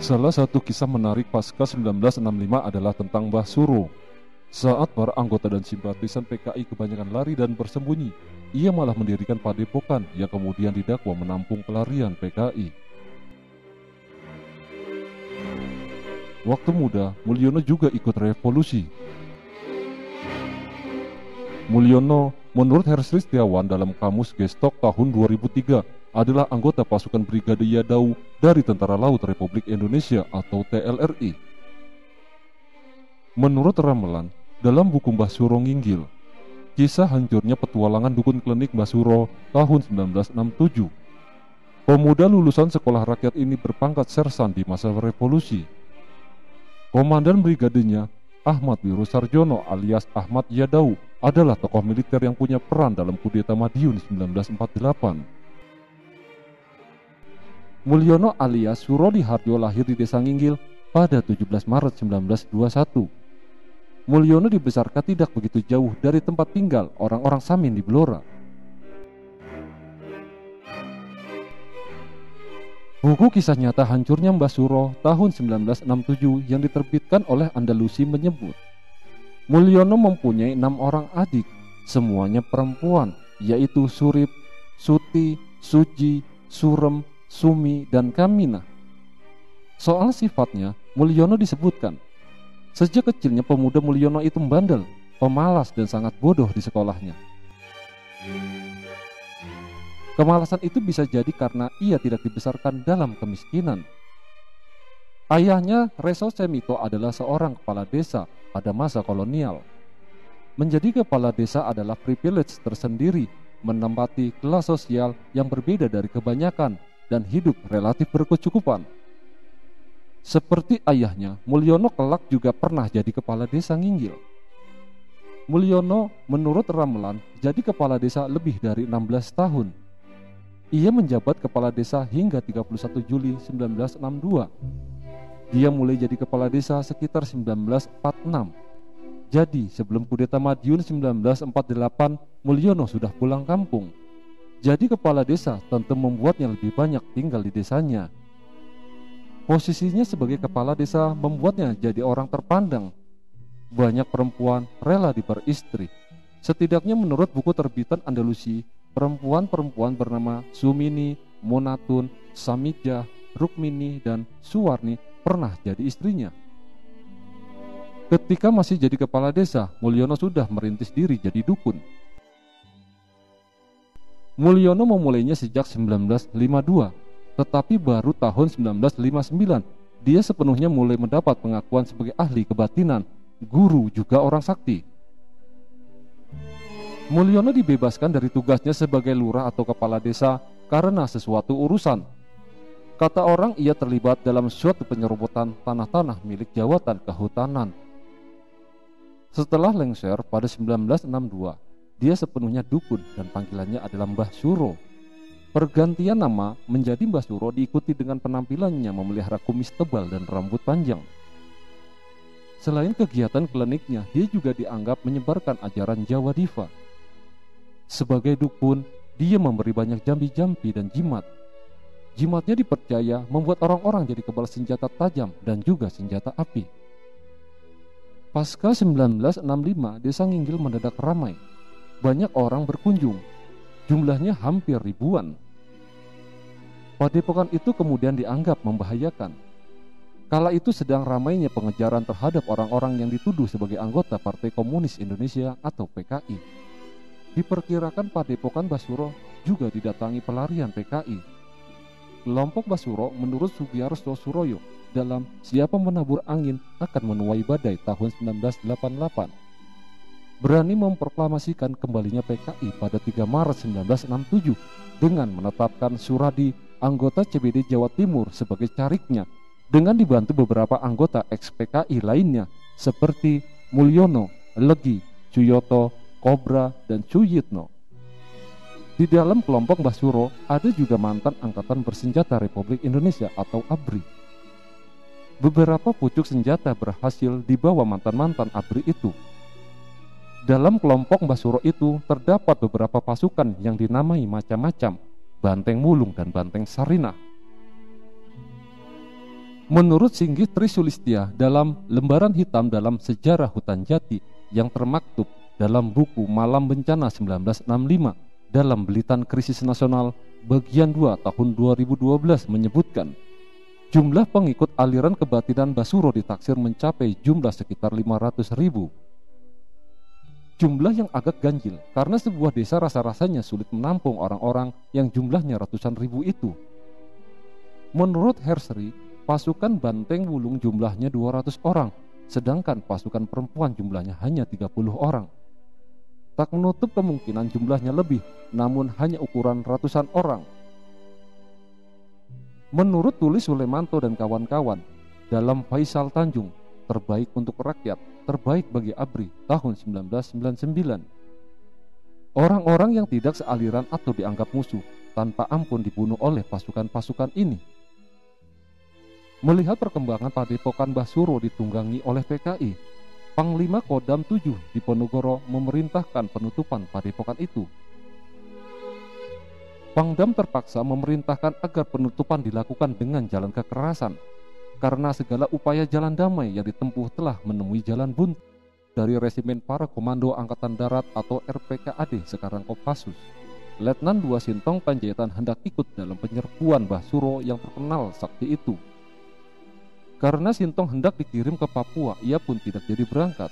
Salah satu kisah menarik pasca 1965 adalah tentang Mbah Suro. Saat para anggota dan simpatisan PKI kebanyakan lari dan bersembunyi, ia malah mendirikan padepokan yang kemudian didakwa menampung pelarian PKI. Waktu muda, Mulyono juga ikut revolusi. Mulyono, menurut Hersri Setiawan dalam Kamus Gestok tahun 2003, adalah anggota pasukan Brigade Yadau dari Tentara Laut Republik Indonesia atau TLRI. Menurut ramalan, dalam buku Mbah Suro Nginggil, kisah hancurnya petualangan dukun klinik Mbah Suro tahun 1967. Pemuda lulusan sekolah rakyat ini berpangkat sersan di masa revolusi. Komandan brigadenya, Ahmad Wiru Sarjono alias Ahmad Yadau, adalah tokoh militer yang punya peran dalam kudeta Madiun 1948. Mulyono alias Surodi Harjo lahir di Desa Nginggil pada 17 Maret 1921. Mulyono dibesarkan tidak begitu jauh dari tempat tinggal orang-orang Samin di Blora. Buku kisah nyata hancurnya Mbah Suro tahun 1967 yang diterbitkan oleh Andalusi menyebut Mulyono mempunyai 6 orang adik, semuanya perempuan, yaitu Surip, Suti, Suji, Surem, Sumi, dan Kamina. Soal sifatnya, Mulyono disebutkan, sejak kecilnya pemuda Mulyono itu bandel, pemalas, dan sangat bodoh di sekolahnya. Kemalasan itu bisa jadi karena ia tidak dibesarkan dalam kemiskinan. Ayahnya, Reso Semito, adalah seorang kepala desa pada masa kolonial. Menjadi kepala desa adalah privilege tersendiri, menempati kelas sosial yang berbeda dari kebanyakan dan hidup relatif berkecukupan. Seperti ayahnya, Mulyono kelak juga pernah jadi kepala desa Nginggil. Mulyono menurut ramalan jadi kepala desa lebih dari 16 tahun. Ia menjabat kepala desa hingga 31 Juli 1962. Dia mulai jadi kepala desa sekitar 1946. Jadi sebelum kudeta Madiun 1948, Mulyono sudah pulang kampung. Jadi kepala desa tentu membuatnya lebih banyak tinggal di desanya. Posisinya sebagai kepala desa membuatnya jadi orang terpandang. Banyak perempuan rela diperistri. Setidaknya menurut buku terbitan Andalusi, perempuan-perempuan bernama Sumini, Monatun, Samijah, Rukmini, dan Suwarni pernah jadi istrinya. Ketika masih jadi kepala desa, Mulyono sudah merintis diri jadi dukun. Mulyono memulainya sejak 1952, tetapi baru tahun 1959 dia sepenuhnya mulai mendapat pengakuan sebagai ahli kebatinan, guru juga orang sakti. Mulyono dibebaskan dari tugasnya sebagai lurah atau kepala desa karena sesuatu urusan. Kata orang ia terlibat dalam suatu penyerobotan tanah-tanah milik jawatan kehutanan. Setelah lengser pada 1962, dia sepenuhnya dukun dan panggilannya adalah Mbah Suro. Pergantian nama menjadi Mbah Suro diikuti dengan penampilannya memelihara kumis tebal dan rambut panjang. Selain kegiatan kliniknya, dia juga dianggap menyebarkan ajaran Jawa Diva. Sebagai dukun, dia memberi banyak jambi-jambi dan jimat. Jimatnya dipercaya membuat orang-orang jadi kebal senjata tajam dan juga senjata api. Pasca 1965, Desa Nginggil mendadak ramai. Banyak orang berkunjung, jumlahnya hampir ribuan. Padepokan itu kemudian dianggap membahayakan. Kala itu sedang ramainya pengejaran terhadap orang-orang yang dituduh sebagai anggota Partai Komunis Indonesia atau PKI. Diperkirakan Padepokan Mbah Suro juga didatangi pelarian PKI. Kelompok Mbah Suro menurut Sugiarto Suroyo dalam Siapa Menabur Angin Akan Menuai Badai tahun 1988. Berani memproklamasikan kembalinya PKI pada 3 Maret 1967 dengan menetapkan Suradi, anggota CBD Jawa Timur, sebagai cariknya dengan dibantu beberapa anggota ex-PKI lainnya seperti Mulyono, Legi, Suyoto, Kobra, dan Suyitno. Di dalam kelompok Mbah Suro ada juga mantan Angkatan Bersenjata Republik Indonesia atau ABRI. Beberapa pucuk senjata berhasil dibawa mantan-mantan ABRI itu. Dalam kelompok Mbah Suro itu terdapat beberapa pasukan yang dinamai macam-macam, Banteng Mulung dan Banteng Sarinah. Menurut Singgih Trisulistia dalam lembaran hitam dalam Sejarah Hutan Jati yang termaktub dalam buku Malam Bencana 1965 dalam Belitan Krisis Nasional bagian 2 tahun 2012 menyebutkan jumlah pengikut aliran kebatinan Basuro ditaksir mencapai jumlah sekitar 500.000. Jumlah yang agak ganjil karena sebuah desa rasa-rasanya sulit menampung orang-orang yang jumlahnya ratusan ribu itu. Menurut Hersri, pasukan Banteng Wulung jumlahnya 200 orang, sedangkan pasukan perempuan jumlahnya hanya 30 orang. Tak menutup kemungkinan jumlahnya lebih, namun hanya ukuran ratusan orang. Menurut tulis Sulemanto dan kawan-kawan, dalam Faisal Tanjung, terbaik untuk rakyat, terbaik bagi ABRI, tahun 1999. Orang-orang yang tidak sealiran atau dianggap musuh, tanpa ampun dibunuh oleh pasukan-pasukan ini. Melihat perkembangan padepokan Basuro ditunggangi oleh PKI, Panglima Kodam 7 Diponegoro memerintahkan penutupan padepokan itu. Pangdam terpaksa memerintahkan agar penutupan dilakukan dengan jalan kekerasan, karena segala upaya jalan damai yang ditempuh telah menemui jalan buntu dari resimen para komando Angkatan Darat atau RPKAD sekarang Kopassus. Letnan 2 Sintong Panjaitan hendak ikut dalam penyerbuan Basuro yang terkenal sakti itu. Karena Sintong hendak dikirim ke Papua, ia pun tidak jadi berangkat.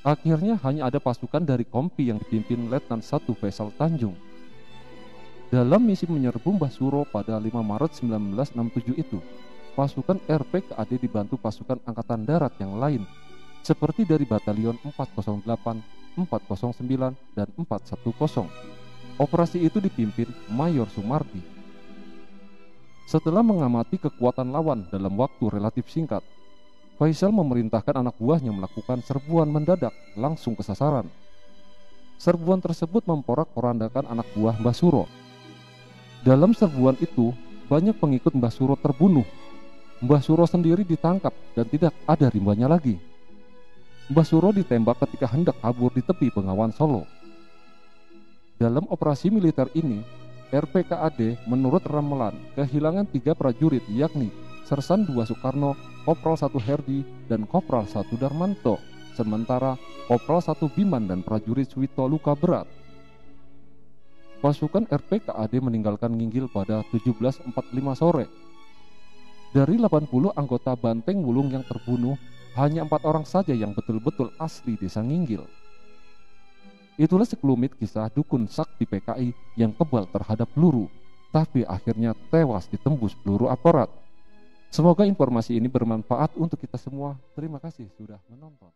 Akhirnya hanya ada pasukan dari Kompi yang dipimpin Letnan 1 Faisal Tanjung. Dalam misi menyerbu Basuro pada 5 Maret 1967 itu, pasukan RPKAD dibantu pasukan Angkatan Darat yang lain, seperti dari Batalion 408, 409, dan 410. Operasi itu dipimpin Mayor Sumardi. Setelah mengamati kekuatan lawan dalam waktu relatif singkat, Faisal memerintahkan anak buahnya melakukan serbuan mendadak langsung ke sasaran. Serbuan tersebut memporak-porandakan anak buah Mbah Suro. Dalam serbuan itu, banyak pengikut Mbah Suro terbunuh. Mbah Suro sendiri ditangkap dan tidak ada rimbanya lagi. Mbah Suro ditembak ketika hendak kabur di tepi Bengawan Solo. Dalam operasi militer ini, RPKAD menurut Ramelan kehilangan 3 prajurit, yakni Sersan 2 Soekarno, Kopral 1 Herdi, dan Kopral 1 Darmanto, sementara Kopral 1 Biman dan prajurit Suwito luka berat. Pasukan RPKAD meninggalkan Nginggil pada 17.45 sore. Dari 80 anggota Banteng Wulung yang terbunuh, hanya 4 orang saja yang betul-betul asli desa Nginggil. Itulah sekelumit kisah dukun sakti PKI yang kebal terhadap peluru, tapi akhirnya tewas ditembus peluru aparat. Semoga informasi ini bermanfaat untuk kita semua. Terima kasih sudah menonton.